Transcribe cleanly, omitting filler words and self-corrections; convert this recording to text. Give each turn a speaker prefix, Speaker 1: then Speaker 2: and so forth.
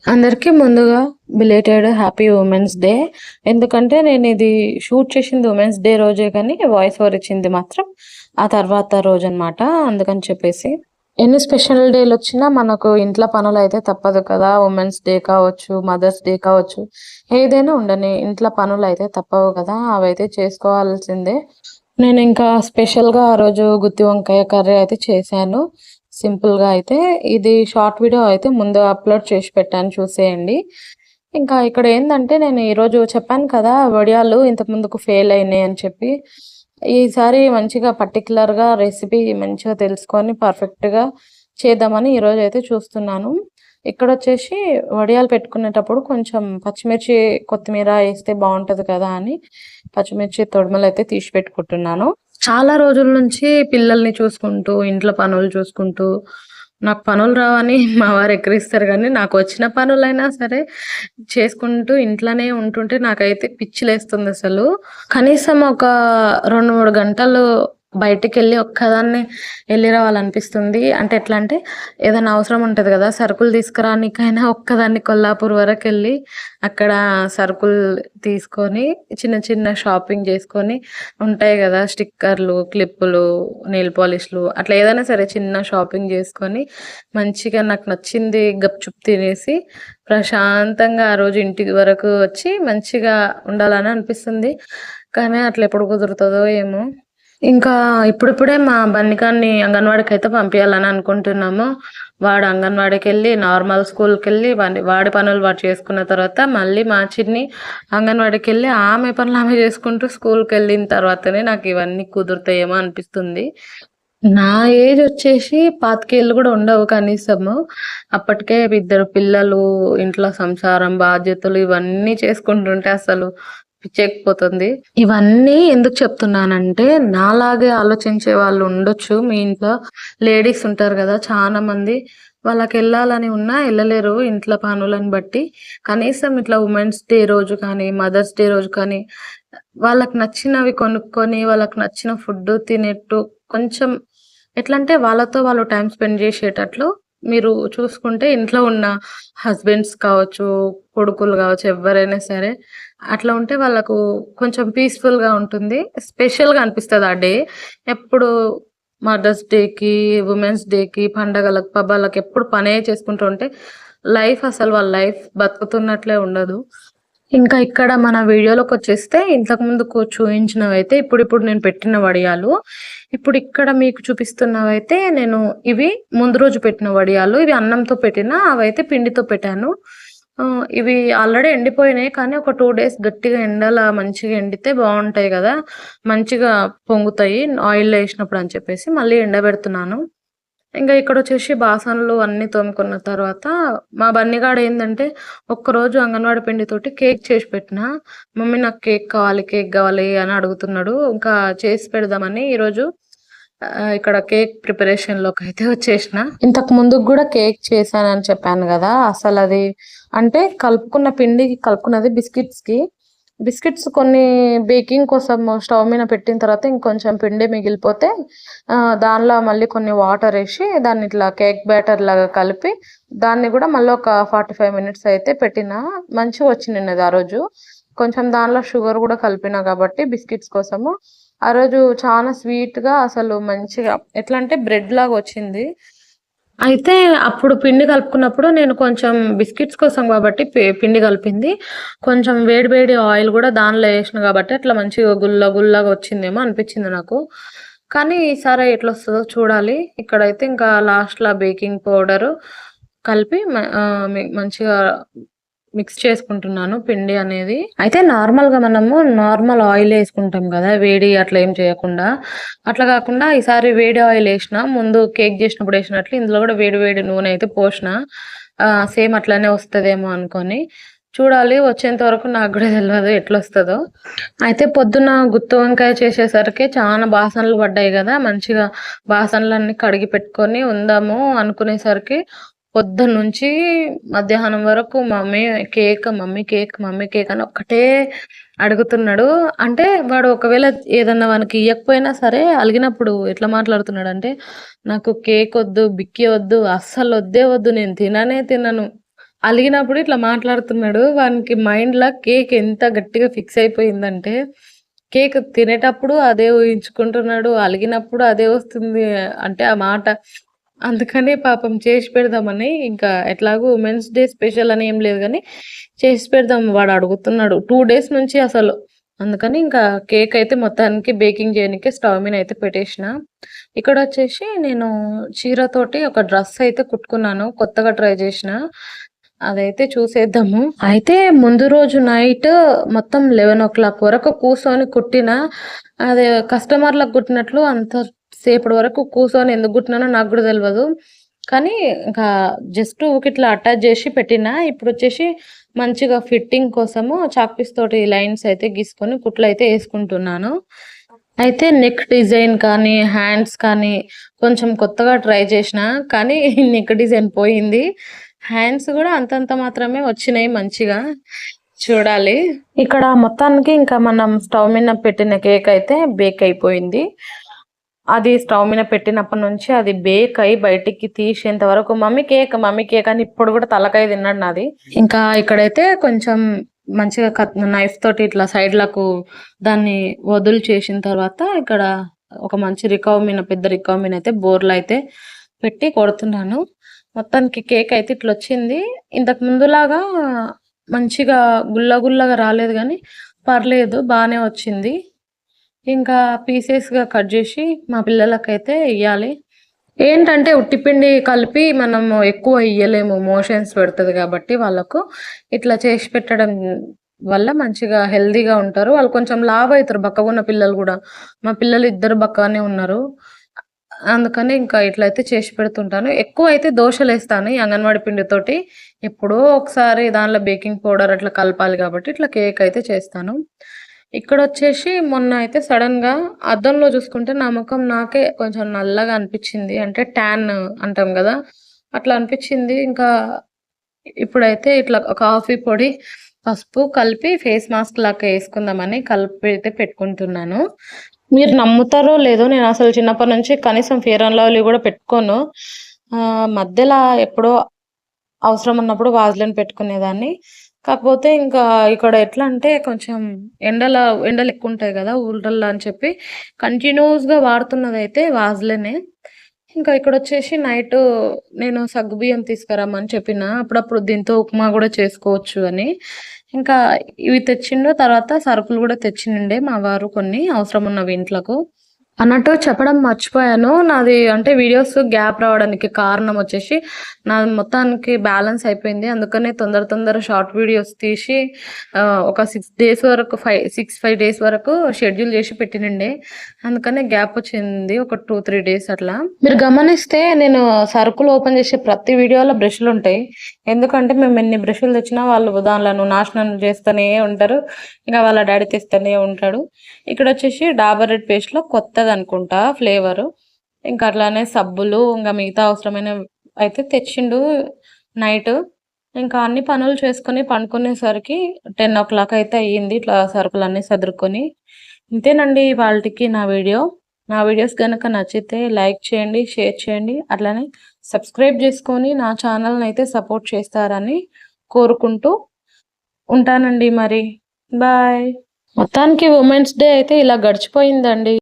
Speaker 1: అందరికీ ముందుగా belated happy women's day. ఎందుకంటే నేను ఇది షూట్ చేసింది ఉమెన్స్ డే రోజే కానీ వాయిస్ ఓవర్ ఇచ్చింది మాత్రం ఆ తర్వాత రోజనమాట. అందుకని చెప్పేసి ఎన్ని స్పెషల్ డేలు వచ్చినా మనకు ఇంట్లో పనులు అయితే తప్పదు కదా. ఉమెన్స్ డే కావచ్చు, మదర్స్ డే కావచ్చు, ఏదైనా ఉండని ఇంట్లో పనులు అయితే తప్పవు కదా, అవైతే చేసుకోవాల్సిందే. నేను ఇంకా స్పెషల్గా ఆ రోజు గుత్తి వంకాయ కర్రీ అయితే చేశాను. సింపుల్గా అయితే ఇది షార్ట్ వీడియో అయితే ముందు అప్లోడ్ చేసి పెట్టాను, చూసేయండి. ఇంకా ఇక్కడ ఏంటంటే నేను ఈరోజు చెప్పాను కదా వడియాలు ఇంతకు ముందుకు ఫెయిల్ అయినాయి అని చెప్పి. ఈసారి మంచిగా పర్టికులర్గా రెసిపీ మంచిగా తెలుసుకొని పర్ఫెక్ట్గా చేద్దామని ఈరోజు అయితే చూస్తున్నాను. ఇక్కడ వచ్చేసి వడియాలు పెట్టుకునేటప్పుడు కొంచెం పచ్చిమిర్చి కొత్తిమీర వేస్తే బాగుంటుంది కదా అని పచ్చిమిర్చి తొడుమలు అయితే తీసి పెట్టుకుంటున్నాను. చాలా రోజుల నుంచి పిల్లల్ని చూసుకుంటూ, ఇంట్లో పనులు చూసుకుంటూ, నాకు పనులు రావని మా వారు ఎక్కిరిస్తారు గానీ, నాకు వచ్చిన పనులైనా సరే చేసుకుంటూ ఇంట్లోనే ఉంటుంటే నాకైతే పిచ్చిలేస్తుందసలు. కనీసం ఒక 2, 3 గంటలు బయటికెళ్ళి ఒక్కదాన్నే ఎళ్లి రావాలనిపిస్తుంది. అంటే ఎట్లా అంటే, ఏదైనా అవసరం ఉంటది గదా, సరుకులు తీసుకురానీకైనా ఒక్కదాన్ని కొల్లాపూర్ వరకెళ్ళి, అక్కడ సరుకులు తీసుకొని, చిన్న చిన్న షాపింగ్ చేసుకొని, ఉంటాయి గదా స్టిక్కర్లు, క్లిప్పులు, నెయిల్ పాలిష్‌లు అట్లా ఏదైనా సరే చిన్న షాపింగ్ చేసుకొని, మంచిగా నాకు నచ్చింది గప్‌చుప్ తినేసి, ప్రశాంతంగా ఆ రోజు ఇంటి వరకు వచ్చి మంచిగా ఉండాలని అనిపిస్తుంది. కానీ అట్లెప్పుడు కుదురుతదో ఏమో! ఇంకా ఇప్పుడిప్పుడే మా బన్నిగాన్ని అంగన్వాడికైతే పంపియాలని అనుకుంటున్నాము. వాడు అంగన్వాడికెళ్ళి, నార్మల్ స్కూల్‌కెళ్ళి వాడి పనులు వాడు చేసుకున్న తర్వాత, మళ్ళీ మా చిన్ని అంగన్వాడికెళ్ళి ఆమె పనులు ఆమె చేసుకుంటూ స్కూల్‌కెళ్ళిన తర్వాతనే నాకు ఇవన్నీ కుదురుతాయేమో అనిపిస్తుంది. నా ఏజ్ వచ్చేసి 25 ఏళ్ళు కూడా ఉండవు కనీసము. అప్పటికే ఇద్దరు పిల్లలు, ఇంట్లో సంసారం, బాధ్యతలు ఇవన్నీ చేసుకుంటుంటే అసలు పిచ్చెక్కిపోతుంది. ఇవన్నీ ఎందుకు చెప్తున్నానంటే, నాలాగే ఆలోచించే వాళ్ళు ఉండొచ్చు మీ ఇంట్లో. లేడీస్ ఉంటారు గదా చాలా మంది. వాళ్ళకెళ్ళాలని ఉన్నా ఎళ్ళలేరు ఇంట్లో పనులను బట్టి. కనీసం ఇట్లా ఉమెన్స్ డే రోజు కానీ, మదర్స్ డే రోజు కానీ, వాళ్ళకి నచ్చినవి కొనుక్కొని, వాళ్ళకి నచ్చిన ఫుడ్డు తినేట్టు కొంచెం ఎట్లంటే వాళ్ళతో వాళ్ళు టైమ్ స్పెండ్ జేసేటట్లు మీరు చూసుకుంటే, ఇంట్లో ఉన్న హస్బెండ్స్ కావచ్చు, కొడుకులు గావచ్చు, ఎవ్వరైనా సరే అట్లా ఉంటే వాళ్ళకు కొంచెం పీస్‌ఫుల్‌గా ఉంటుంది. స్పెషల్‌గా అనిపిస్తది ఆ డే. ఎప్పుడు మదర్స్ డేకి, వుమెన్స్ డేకి, పండగలకు, పబ్బాలకు ఎప్పుడు పనే చేసుకుంటూ ఉంటే లైఫ్ అసలు వాళ్ళ లైఫ్ బతుకుతున్నట్లే ఉండదు. ఇంకా ఇక్కడ మన వీడియోలోకొచ్చేస్తే ఇంతకు ముందుకు చూయించినవైతే ఇప్పుడిప్పుడు నేను పెట్టిన వడియాలు. ఇప్పుడు ఇక్కడ మీకు చూపిస్తున్నవైతే నేను ఇవి ముందు రోజు పెట్టిన వడియాలు. ఇవి అన్నంతో పెట్టిన, అవైతే పిండితో పెట్టాను. ఇవి ఆల్రెడీ ఎండిపోయినాయి. కానీ ఒక 2 డేస్ గట్టిగా ఎండల మంచిగా ఎండితే బావుంటాయి గదా, మంచిగా పొంగుతాయి ఆయిల్‌లో ఏసినప్పుడు అని చెప్పేసి మళ్ళీ ఎండబెడుతున్నాను. ఇంగా ఇక్కడొచ్చేసి బాసనలు అన్నీ తోముకున్న తర్వాత, మా బన్నిగాడేందంటే, ఒక్కరోజు అంగన్వాడీ పిండితోటి కేక్ చేసి పెట్టినా. మమ్మీ నాకు కేక్ కావాలి, కేక్ గావాలి అని అడుగుతున్నాడు. ఇంకా చేసి పెడదామని ఈరోజు ఇక్కడ కేక్ ప్రిపరేషన్‌లోకైతే వచ్చేసిన. ఇంతకు ముందుకు గూడా కేక్ చేశానని చెప్పాను గదా, అసలది అంటే కలుపుకున్నది బిస్కిట్స్‌కి. బిస్కిట్స్ కొన్ని బేకింగ్ కోసం స్టవ్ మీద పెట్టిన తర్వాత ఇంకొంచెం పిండి మిగిలిపోతే దానిలో మళ్ళీ కొన్ని వాటరేసి దాన్ని ఇట్లా కేక్ బ్యాటర్ లాగా కలిపి దాన్ని కూడా మళ్ళీ ఒక 45 మినిట్స్ అయితే పెట్టిన. మంచిగా వచ్చింది ఆ రోజు. కొంచెం దానిలో షుగర్ కూడా కలిపిన కాబట్టి బిస్కిట్స్ కోసము ఆ రోజు చాలా స్వీట్‌గా అసలు మంచిగా ఎట్లా అంటే బ్రెడ్ లాగా వచ్చింది. అయితే అప్పుడు పిండి కలుపుకున్నప్పుడు నేను కొంచెం బిస్కిట్స్ కోసం కాబట్టి పిండి కలిపింది. కొంచెం వేడి వేడి ఆయిల్ గూడా దానిలో ఏసిన గాబట్టి అట్లా మంచిగా గుల్లగా వచ్చిందేమో అనిపిచ్చింది నాకు. కానీ ఈసారి ఎట్లొస్తదో చూడాలి. ఇక్కడైతే ఇంకా లాస్ట్‌లో బేకింగ్ పౌడరు కలిపి మంచిగా మిక్స్ చేసుకుంటున్నాను పిండి అనేది. అయితే నార్మల్‌గా మనము నార్మల్ ఆయిల్ ఏసుకుంటాం గదా, వేడి అట్లా ఏం చేయకుండా. అట్లా గాకుండా ఈసారి వేడి ఆయిల్ ఏసిన. ముందు కేక్ జేసినప్పుడు ఏసినట్లు ఇందులో గూడా వేడి వేడి నూనె అయితే పోసిన. సేమ్ అట్లనే వస్తదేమో అనుకోని. చూడాలి, వచ్చేంత వరకు నాకు గూడా తెలవదు ఎట్లొస్తదో. అయితే పొద్దున్న గుత్తి వంకాయ చేసేసరికి చానా బాసనలు పడ్డాయి గదా, మంచిగా బాసనలన్నీ కడిగి పెట్టుకొని ఉందాము అనుకునేసరికి పొద్దున్నుంచి మధ్యాహ్నం వరకు మమ్మీ కేక్, మమ్మీ కేక్ అని ఒక్కటే అడుగుతున్నాడు. అంటే వాడు ఒకవేళ ఏదన్నా వానికి ఇయ్యకపోయినా సరే అలిగినప్పుడు ఎట్లా మాట్లాడుతున్నాడంటే, నాకు కేక్ ఒద్దు, బిక్కీ ఒద్దు, అస్సలొద్దే వద్దు, నేను తిననే తినను. అలిగినప్పుడు ఇట్లా మాట్లాడుతున్నాడు. వానికి మైండ్‌ల కేక్ ఎంత గట్టిగా ఫిక్స్ అయిపోయిందంటే, కేక్ తినేటప్పుడు అదే ఊహించుకుంటున్నాడు. అలిగినప్పుడు అదే వస్తుంది అంటే ఆ మాట. అందుకని పాపం చేసి పెడదామని ఇంకా ఎట్లాగో ఉమెన్స్ డే స్పెషల్ అని ఏం లేదు గానీ, చేసి పెడదాం వాడు అడుగుతున్నాడు. 2 డేస్ నుంచి అసలు. అందుకని ఇంకా కేక్ అయితే మొత్తానికి బేకింగ్ చేయనీకి స్టవ్ మీద అయితే పెట్టేసిన. ఇక్కడొచ్చేసి నేను చీరతోటి ఒక డ్రెస్ అయితే కుట్టుకున్నాను. కొత్తగా ట్రై చేసిన. అదైతే చూసేద్దాము. అయితే ముందు రోజు నైట్ మొత్తం 11:00 వరకు కూసోని కుట్టిన. అది కస్టమర్‌లకు కుట్టినట్లు అంత సేపటి వరకు కూసోని ఎందుకు కుట్టినానో నాకు గూడా తెలవదు. కానీ ఇంకా జస్ట్ ఊకిట్లా అటాచ్ చేసి పెట్టినా. ఇప్పుడొచ్చేసి మంచిగా ఫిట్టింగ్ కోసము చాక్ పీస్ తోటి లైన్స్ అయితే గీసుకొని కుట్లయితే యేసుకుంటున్నాను. అయితే నెక్ డిజైన్ కానీ, హ్యాండ్స్ కానీ కొంచెం కొత్తగా ట్రై చేషినా. కానీ నెక్ డిజైన్ పోయింది. హ్యాండ్స్ గూడా అంతంత మాత్రమే వచ్చినాయి మంచిగా. చూడాలి. ఇక్కడ మొత్తానికి ఇంకా మనం స్టవ్ మీద పెట్టిన కేక్ అయితే బేక్ అయిపోయింది. అది స్టవ్ మీద పెట్టినప్పటి నుంచి అది బేక్ అయ్యి బయటికి తీసేంత వరకు మమ్మీ కేక్ అని ఇప్పుడు కూడా తలకాయ తిన్నాడు నాది. ఇంకా ఇక్కడైతే కొంచెం మంచిగా నైఫ్ తోటి ఇట్లా సైడ్‌లకు దాన్ని వదులు చేసిన తర్వాత ఇక్కడ ఒక మంచి పెద్ద రికవ్ మీన అయితే బోర్లా అయితే పెట్టి కొడుతున్నాను. మొత్తానికి కేక్ అయితే ఇట్లొచ్చింది. ఇంతకు ముందులాగా మంచిగా గుల్లగా రాలేదు గానీ పర్లేదు బానే వచ్చింది. ఇంకా పీసెస్‌గా కట్ జేసి మా పిల్లలకైతే ఇయ్యాలి. ఏంటంటే ఉట్టిపిండి కలిపి మనము ఎక్కువ ఇయ్యలేము. మోషన్స్ పెడతది గాబట్టి వాళ్ళకు ఇట్లా చేసి పెట్టడం వల్ల మంచిగా హెల్తీగా ఉంటారు. వాళ్ళు కొంచెం లావయితారు బక్కగున్న పిల్లలు గూడా. మా పిల్లలు ఇద్దరు బక్కగానే ఉన్నారు. అందుకని ఇంకా ఇట్లయితే చేసి పెడుతుంటాను. ఎక్కువైతే దోసలేస్తాను ఈ అంగన్వాడీ పిండితోటి. ఎప్పుడో ఒకసారి దానిలో బేకింగ్ పౌడర్ అట్లా కలపాలి గాబట్టి ఇట్లా కేక్ అయితే చేస్తాను. ఇక్కడొచ్చేసి మొన్న అయితే సడెన్‌గా అద్దంలో చూసుకుంటే నా ముఖం నాకే కొంచెం నల్లగా అనిపిచ్చింది. అంటే ట్యాన్ అంటాం గదా! అట్లా అనిపిచ్చింది. ఇంకా ఇప్పుడైతే ఇట్లా కాఫీ పొడి, పసుపు కలిపి ఫేస్ మాస్క్ లాగా యేసుకుందామని కలిపి అయితే పెట్టుకుంటున్నాను. మీరు నమ్ముతారో లేదో నేనసలు చిన్నప్పటి నుంచి కనీసం ఫెయిర్ అండ్ లవ్లీ గూడా పెట్టుకోను. మధ్యలో ఎప్పుడో అవసరం ఉన్నప్పుడు వాజ్‌లిన్ పెట్టుకునేదాన్ని. కాకపోతే ఇంకా ఇక్కడ ఎట్లా అంటే కొంచెం ఎండలెక్కువుంటాయి గదా! ఊర్లల్లో అని చెప్పి కంటిన్యూస్‌గా వాడుతున్నదైతే వాజ్‌లినే. ఇంకా ఇక్కడొచ్చేసి నైటు నేను సగ్గుబియ్యం తీసుకురమ్మని చెప్పిన. అప్పుడప్పుడు దీంతో ఉప్మా గూడా చేసుకోవచ్చు అని. ఇంకా ఇవి తెచ్చిండు. తర్వాత సరుకులు గూడా తెచ్చినుండే మా వారు కొన్ని అవసరం ఉన్నవి ఇంట్లకు. అన్నట్టు చెప్పడం మర్చిపోయాను. నాది అంటే వీడియోస్ గ్యాప్ రావడానికి కారణం వచ్చేసి, నాది మొత్తానికి బ్యాలెన్స్ అయిపోయింది. అందుకనే తొందర షార్ట్ వీడియోస్ తీసి ఒక 6 డేస్ వరకు 5 డేస్ వరకు షెడ్యూల్ చేసి పెట్టినుండే. అందుకనే గ్యాప్ వచ్చింది. ఒక 2, 3 డేస్ అట్లా. మీరు గమనిస్తే నేను సరుకులు ఓపెన్ చేసే ప్రతి వీడియోలో బ్రష్‌లుంటాయి. ఎందుకంటే మేము ఎన్ని బ్రష్‌లు తెచ్చినా వాళ్ళు దాన్లను నాశనం చేస్తూనే ఉంటారు. ఇంక వాళ్ళ డ్యాడీ తెస్తూనే ఉంటాడు. ఇక్కడొచ్చేసి డాబర్ రెడ్ పేస్ట్‌లో కొత్తదనుకుంటా ఫ్లేవరు. ఇంకా అట్లానే సబ్బులు, ఇంగ మిగతా అవసరమైనవి అయితే తెచ్చిండు నైటు. ఇంకా అన్ని పనులు చేసుకొని పండుకునేసరికి 10:00 అయితే అయ్యింది. ఇట్లా సరుకులన్నీ సదురుకొని. ఇంతేనండి ఇవాల్టికి నా వీడియో. నా వీడియోస్ గనక నచ్చితే లైక్ చేయండి, షేర్ చేయండి. అట్లనే సబ్స్క్రైబ్ చేసుకొని నా ఛానల్‌నైతే సపోర్ట్ చేస్తారని కోరుకుంటూ ఉంటానండి మరి. బాయ్. మొత్తానికి ఉమెన్స్ డే అయితే ఇలా గడిచిపోయిందండి.